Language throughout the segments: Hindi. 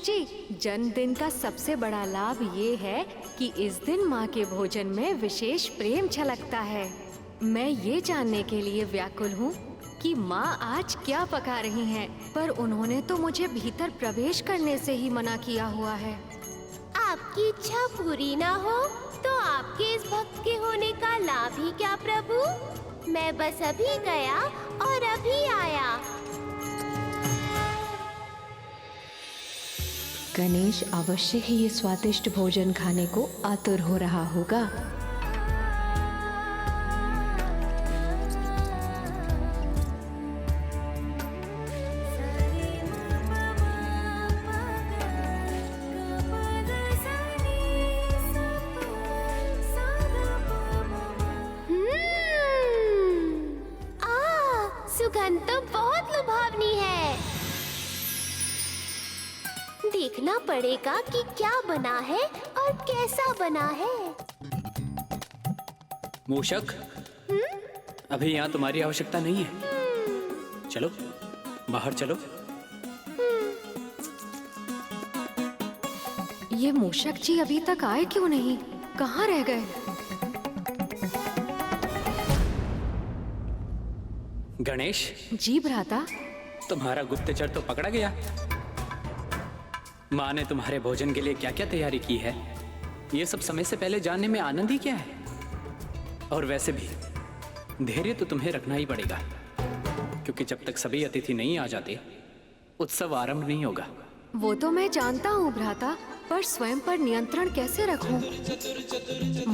जी, जन्मदिन का सबसे बड़ा लाभ ये है कि इस दिन माँ के भोजन में विशेष प्रेम छलकता है। मैं ये जानने के लिए व्याकुल हूँ कि माँ आज क्या पका रही हैं, पर उन्होंने तो मुझे भीतर प्रवेश करने से ही मना किया हुआ है। आपकी इच्छा पूरी ना हो तो आपके इस भक्त के होने का लाभ ही क्या प्रभु? मैं बस अभी गया और अभी आया। गणेश अवश्य ही ये स्वादिष्ट भोजन खाने को आतुर हो रहा होगा। सुगंध तो बहुत लुभावनी है। देखना पड़ेगा कि क्या बना है और कैसा बना है। मूषक, अभी यहाँ तुम्हारी आवश्यकता नहीं है। चलो बाहर चलो। ये मूषक जी अभी तक आए क्यों नहीं? कहाँ रह गए? गणेश जी भ्राता। तुम्हारा गुप्तचर तो पकड़ा गया। माँ ने तुम्हारे भोजन के लिए क्या क्या तैयारी की है, ये सब समय से पहले जानने में आनंद ही क्या है। और वैसे भी धैर्य तो तुम्हें रखना ही पड़ेगा, क्योंकि जब तक सभी अतिथि नहीं आ जाते उत्सव आरंभ नहीं होगा। वो तो मैं जानता हूँ भ्राता, पर स्वयं पर नियंत्रण कैसे रखूं?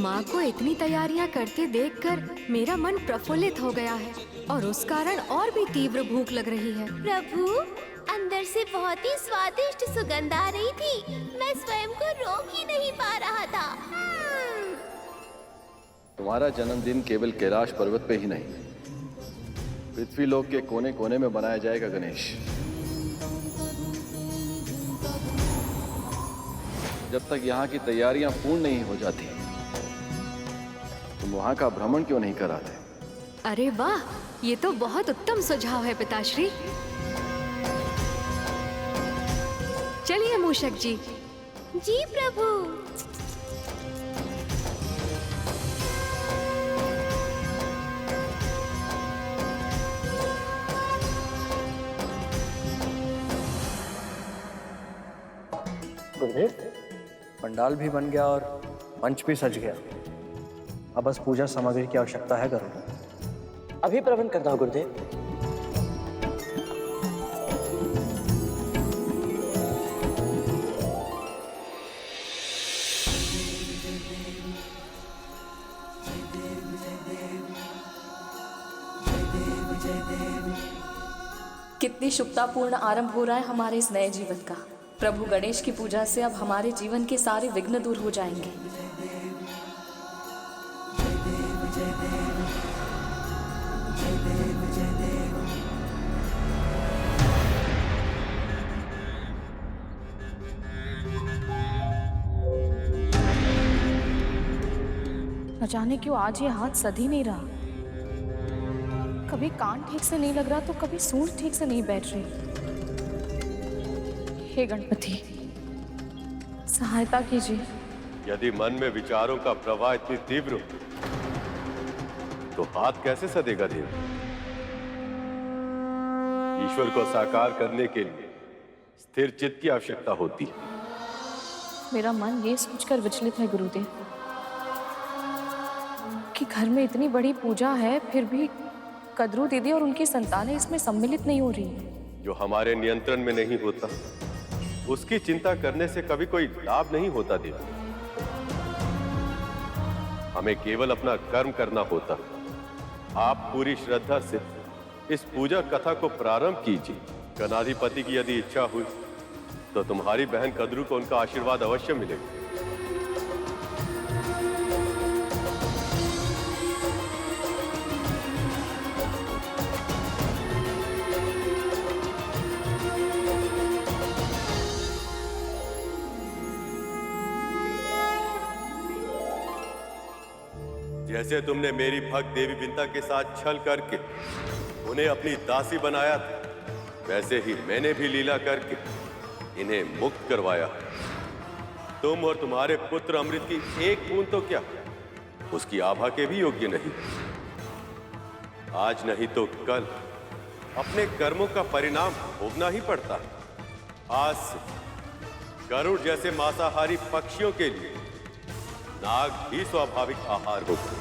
माँ को इतनी तैयारियाँ करते देखकर मेरा मन प्रफुल्लित हो गया है और उस कारण और भी तीव्र भूख लग रही है। प्रभु, अंदर से बहुत ही स्वादिष्ट सुगंध आ रही थी। मैं स्वयं को रोक ही नहीं पा रहा था। तुम्हारा जन्मदिन केवल कैलाश पर्वत पे ही नहीं, पृथ्वीलोक के कोने कोने में मनाया जाएगा गणेश। जब तक यहाँ की तैयारियां पूर्ण नहीं हो जाती, तुम वहाँ का भ्रमण क्यों नहीं कराते? अरे वाह, ये तो बहुत उत्तम सुझाव है पिताश्री। चलिए मूषक जी। जी प्रभु। गुरुदेव, पंडाल भी बन गया और मंच भी सज गया। अब बस पूजा सामग्री की आवश्यकता है गरुड़। अभी प्रबंध करता हूँ गुरुदेव। कितनी शुभतापूर्ण आरंभ हो रहा है हमारे इस नए जीवन का। प्रभु गणेश की पूजा से अब हमारे जीवन के सारे विघ्न दूर हो जाएंगे। न जाने क्यों आज ये हाथ सध ही नहीं रहा। कभी कान ठीक से नहीं लग रहा तो कभी सूंड ठीक से नहीं बैठ रही। हे गणपति, सहायता कीजिए। यदि मन में विचारों का प्रवाह इतनी तीव्र हो तो हाथ कैसे सदेगा देव? ईश्वर को साकार करने के लिए स्थिर चित्त की आवश्यकता होती है। मेरा मन ये सोचकर विचलित है गुरुदेव कि घर में इतनी बड़ी पूजा है, फिर भी कद्रू दीदी और उनकी संतानें इसमें सम्मिलित नहीं हो रही। जो हमारे नियंत्रण में नहीं होता उसकी चिंता करने से कभी कोई लाभ नहीं होता देव। हमें केवल अपना कर्म करना होता। आप पूरी श्रद्धा से इस पूजा कथा को प्रारंभ कीजिए। गणाधिपति की यदि इच्छा हुई तो तुम्हारी बहन कद्रू को उनका आशीर्वाद अवश्य मिलेगा। जैसे तुमने मेरी भक्त देवी बिंता के साथ छल करके उन्हें अपनी दासी बनाया था, वैसे ही मैंने भी लीला करके इन्हें मुक्त करवाया। तुम और तुम्हारे पुत्र अमृत की एक बूंद तो क्या, उसकी आभा के भी योग्य नहीं। आज नहीं तो कल अपने कर्मों का परिणाम भोगना ही पड़ता है। आज से गरुड़ जैसे मांसाहारी पक्षियों के लिए नाग भी स्वाभाविक आहार होगा।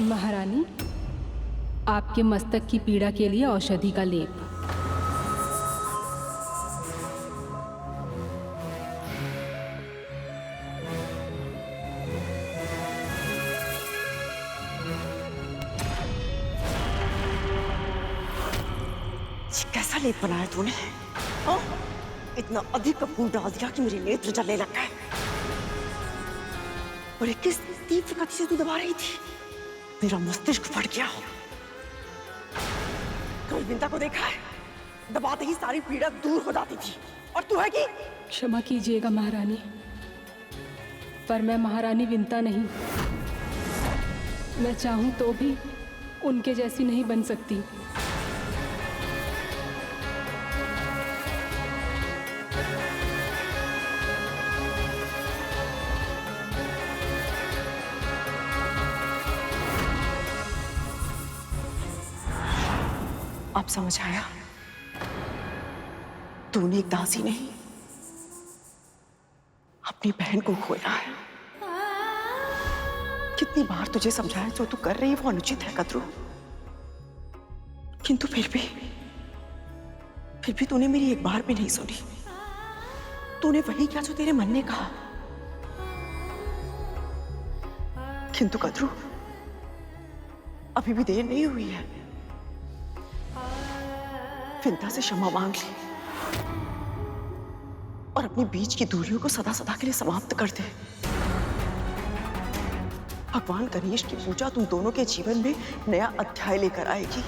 महारानी, आपके मस्तक की पीड़ा के लिए औषधि का लेप। कैसा लेप बनाया तूने? हाँ? इतना अधिक कपूर डाल दिया कि मेरे नेत्र जलने लग गए। और ये किस तीव्र गति से तू दबा रही थी? मेरा मस्तिष्क फट गया। कल विंता को देखा है, दबाते ही सारी पीड़ा दूर हो जाती थी, और तू है कि? क्षमा कीजिएगा महारानी, पर मैं महारानी विंता नहीं। मैं चाहूं तो भी उनके जैसी नहीं बन सकती। अब समझ आया, तूने एक दासी नहीं, अपनी बहन को खोया है। कितनी बार तुझे समझाया जो तू कर रही है वो अनुचित है कद्रू, किंतु फिर भी तूने मेरी एक बार भी नहीं सुनी। तूने वही किया जो तेरे मन ने कहा। किंतु कद्रू, अभी भी देर नहीं हुई है। विंता से क्षमा मांग ली और अपनी बीच की दूरियों को सदा सदा के लिए समाप्त कर दे। भगवान गणेश की पूजा तुम दोनों के जीवन में नया अध्याय लेकर आएगी।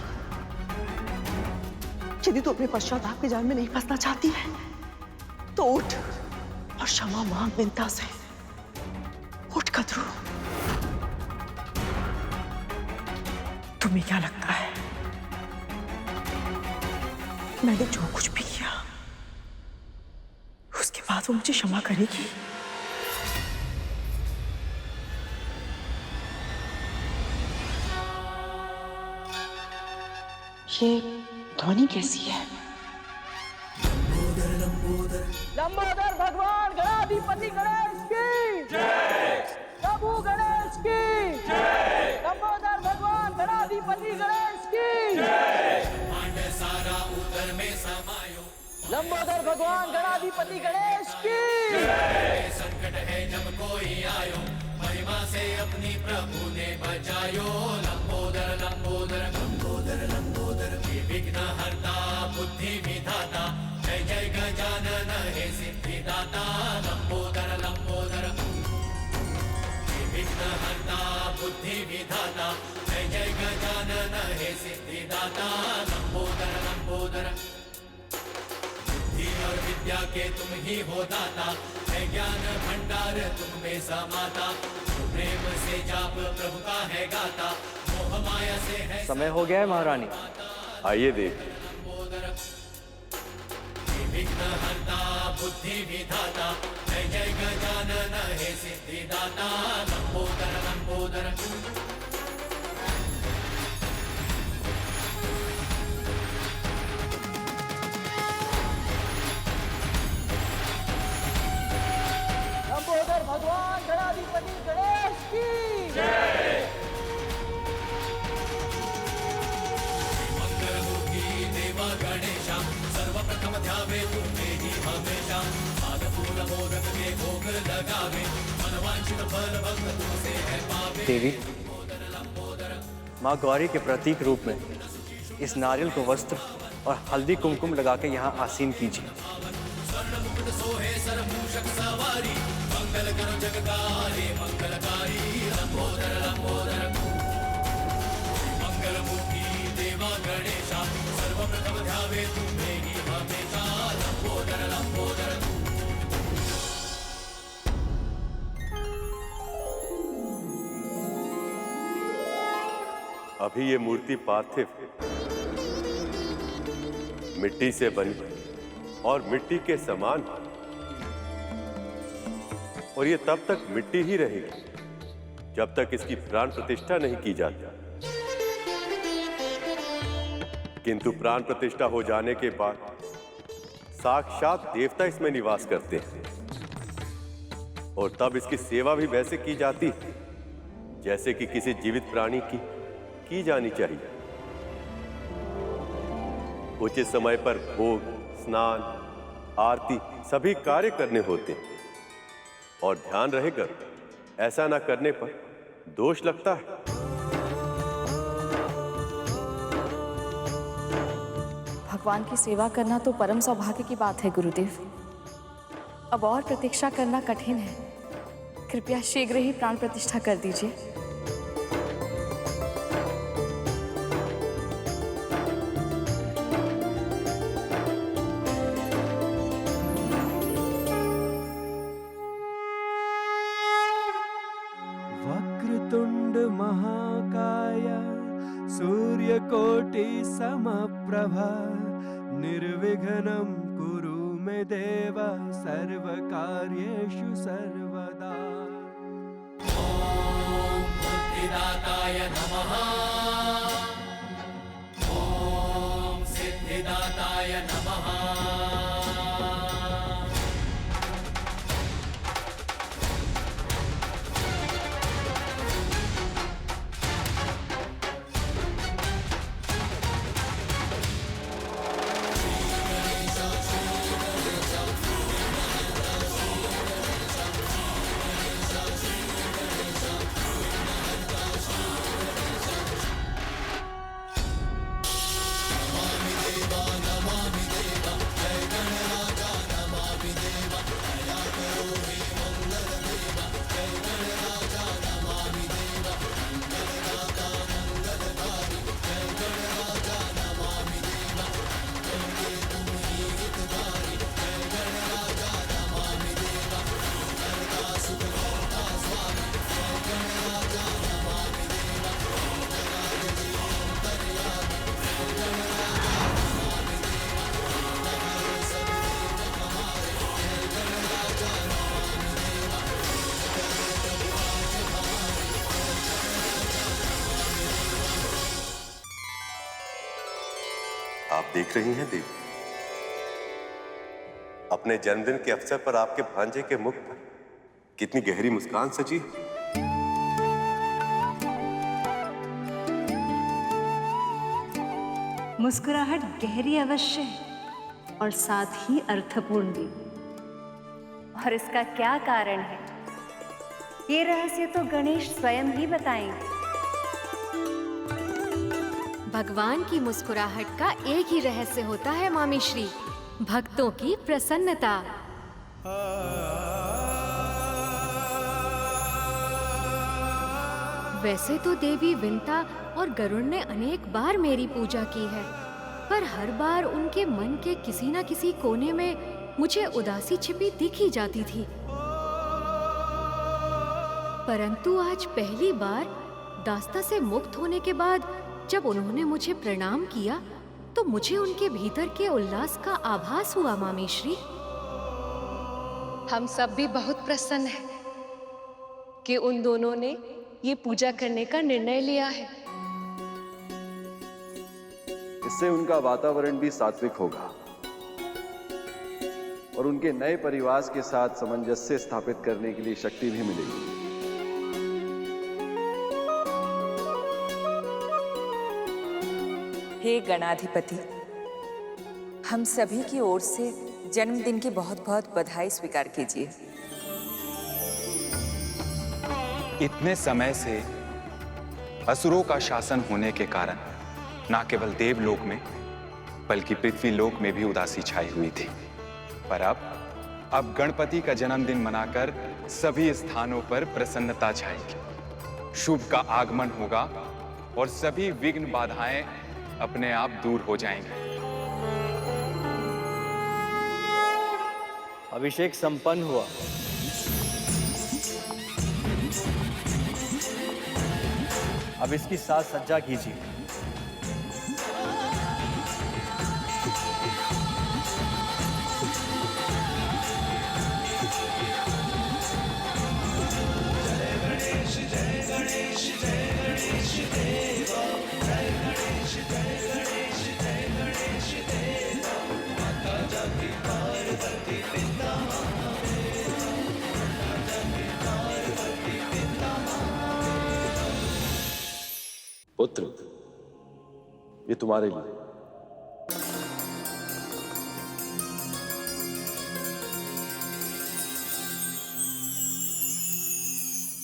यदि तू अपने पश्चाताप के जाल में नहीं फंसना चाहती है तो उठ और क्षमा मांग विंता से। उठ कद्रू। तुम्हें क्या लगता है मैंने जो कुछ भी किया उसके बाद वो मुझे क्षमा करेगी? ये ध्वनि कैसी है? लंबोदर भगवान गणाधिपति गणेश की जय। प्रभु गणेश की जय। लंबोदर भगवान गणाधिपति गणेश की जय। सारा उदर में समायो। लंबोदर भगवान गणाधिपति गणेश की जय। संकट है जब कोई आयो, महिमा से अपनी प्रभु ने बचायो। लंबोदर लंबोदर लंबोदर लंबोदर विघ्न हरता बुद्धि विधाता, जय जय गजानन हे सिद्धिदाता। लंबोदर लंबोदर विघ्न हरता बुद्धि विधाता, जय जय गजानन हे सिद्धिदाता। लंबोदर लंबोदर बुद्धि और विद्या के तुम ही हो दाता, है ज्ञान भंडार तुम में समाता। प्रेम से जाप प्रभु का है गाता, मोह माया से है। समय हो गया है महारानी, आइए देख। विघ्न हरता बुद्धि विधाता, जय जय गजानन हे सिद्धिदाता। लंबोदर लंबोदर लंबोदर भगवान गणाधिपति गणेश की जय। मंगलमूर्ति देवा गणेशा, सर्वप्रथम ध्यावे तुम्हें ही हमेशा। पादफूल मोदक के भोग लगावे, मनवांछित फल भक्त तुमसे है पावे। देवी, माँ गौरी के प्रतीक रूप में इस नारियल को वस्त्र और हल्दी कुमकुम लगा के यहाँ आसीन कीजिए। स्वर्ण मुकुट सोहे सर मूषक सवारी, मंगल करो जगतारे मंगलकारी। लंबोदर लंबोदर मंगलमूर्ति देवा गणेशा, सर्वप्रथम ध्यावे तुम्हें ही हमेशा। लंबोदर लंबोदर अभी ये मूर्ति पार्थिव मिट्टी से बनी और मिट्टी के समान, और ये तब तक मिट्टी ही रहेगी जब तक इसकी प्राण प्रतिष्ठा नहीं की जाती। किंतु प्राण प्रतिष्ठा हो जाने के बाद साक्षात देवता इसमें निवास करते हैं, और तब इसकी सेवा भी वैसे की जाती है जैसे कि किसी जीवित प्राणी की जानी चाहिए। उचित समय पर भोग, स्नान, आरती सभी कार्य करने होते हैं, और ध्यान रहेगा ऐसा ना करने पर दोष लगता है। भगवान की सेवा करना तो परम सौभाग्य की बात है गुरुदेव। अब और प्रतीक्षा करना कठिन है। कृपया शीघ्र ही प्राण प्रतिष्ठा कर दीजिए। वक्रतुंड महाकाय सूर्यकोटि समप्रभा निर्विघ्नं कुरु मे देव सर्वकार्येषु सर्वदा। ॐ बुद्धिदाताय नमः। ॐ सिद्धिदाताय नमः। आप देख रही हैं देवी, अपने जन्मदिन के अवसर पर आपके भांजे के मुख पर कितनी गहरी मुस्कान सजी। मुस्कुराहट गहरी अवश्य है और साथ ही अर्थपूर्ण भी। और इसका क्या कारण है, ये रहस्य तो गणेश स्वयं ही बताएंगे। भगवान की मुस्कुराहट का एक ही रहस्य होता है मामी श्री, भक्तों की प्रसन्नता। वैसे तो देवी विंता और गरुड़ ने अनेक बार मेरी पूजा की है, पर हर बार उनके मन के किसी न किसी कोने में मुझे उदासी छिपी दिख ही जाती थी। परंतु आज पहली बार दास्ता से मुक्त होने के बाद जब उन्होंने मुझे प्रणाम किया तो मुझे उनके भीतर के उल्लास का आभास हुआ मामी श्री। हम सब भी बहुत प्रसन्न हैं कि उन दोनों ने ये पूजा करने का निर्णय लिया है। इससे उनका वातावरण भी सात्विक होगा और उनके नए परिवार के साथ सामंजस्य स्थापित करने के लिए शक्ति भी मिलेगी। हे गणाधिपति, हम सभी की ओर से जन्मदिन की बहुत बहुत बधाई स्वीकार कीजिए। इतने समय से असुरों का शासन होने के कारण न केवल देवलोक में बल्कि पृथ्वीलोक में भी उदासी छाई हुई थी, पर अब गणपति का जन्मदिन मनाकर सभी स्थानों पर प्रसन्नता छाएगी। शुभ का आगमन होगा और सभी विघ्न बाधाएं अपने आप दूर हो जाएंगे। अभिषेक संपन्न हुआ। अब इसकी साज सज्जा कीजिए। पुत्र, ये तुम्हारे लिए।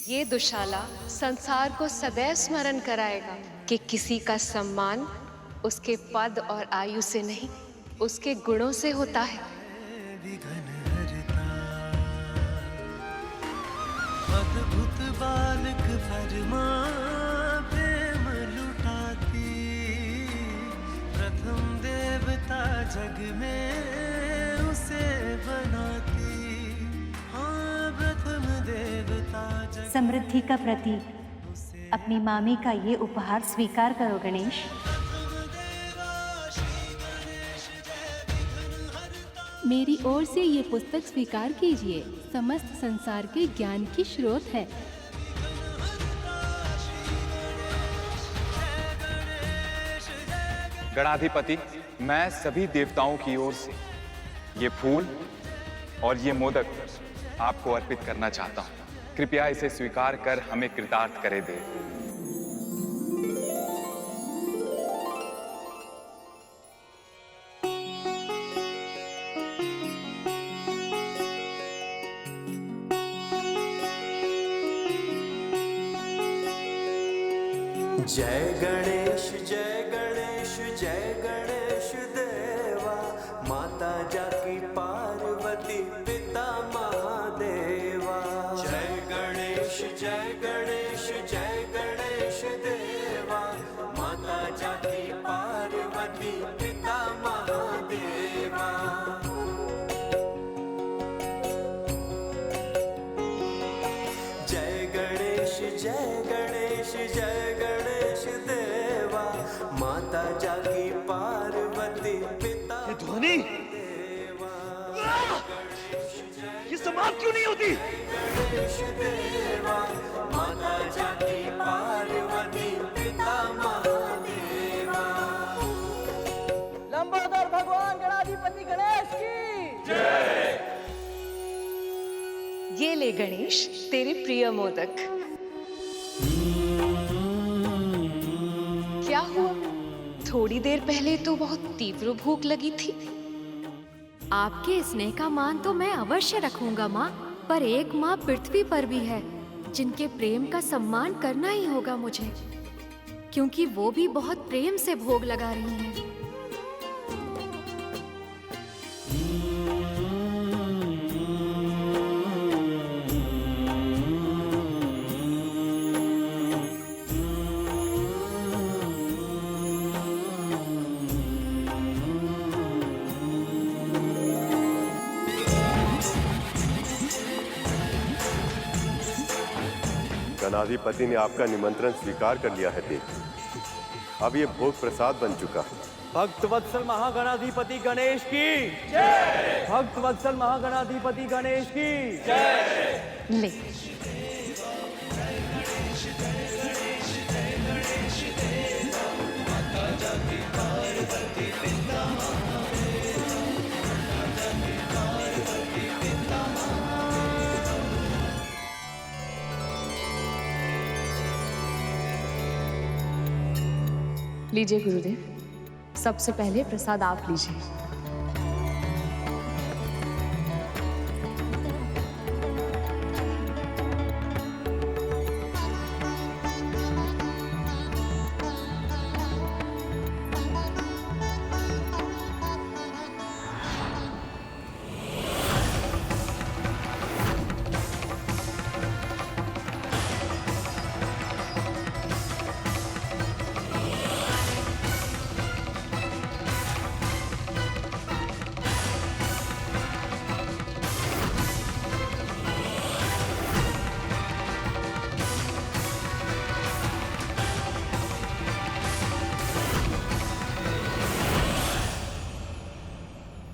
ये दुशाला संसार को सदैव स्मरण कराएगा कि किसी का सम्मान उसके पद और आयु से नहीं, उसके गुणों से होता है। अद्भुत बालक भरमा प्रेम लुटाती, प्रथम देवता जग में उसे बनाती। हाँ, प्रथम देवता जग। समृद्धि का प्रतीक अपनी मामी का ये उपहार स्वीकार करो गणेश। मेरी ओर से ये पुस्तक स्वीकार कीजिए, समस्त संसार के ज्ञान की स्रोत है। गणाधिपति, मैं सभी देवताओं की ओर से ये फूल और ये मोदक आपको अर्पित करना चाहता हूँ। कृपया इसे स्वीकार कर हमें कृतार्थ करे दे। जय गणेश जय गणेश जय गणेश देवा, माता जाकी पार्वती पिता महादेवा। जय गणेश जय गणेश जय गणेश देवा, माता जाकी पार्वती पिता महादेवा। जय गणेश जय गणेश जय गणेश देवा, माता जागी पार्वती पिता। ये ध्वनि, ये समाप्त क्यों नहीं होती? गणेश देवा, माता जागी पार्वती पिता महादेवा। लंबोदर भगवान गणाधिपति गणेश की जय। ये ले गणेश, तेरे प्रिय मोदक। क्या हुआ? थोड़ी देर पहले तो बहुत तीव्र भूख लगी थी। आपके स्नेह का मान तो मैं अवश्य रखूंगा माँ, पर एक माँ पृथ्वी पर भी है जिनके प्रेम का सम्मान करना ही होगा मुझे, क्योंकि वो भी बहुत प्रेम से भोग लगा रही हैं। गणाधिपति ने आपका निमंत्रण स्वीकार कर लिया है देव। अब ये भोग प्रसाद बन चुका है। भक्त वत्सल महागणाधिपति गणेश की जय। भक्त वत्सल महागणाधिपति गणेश की जय। ले। लीजिए गुरुदेव, सबसे पहले प्रसाद आप लीजिए।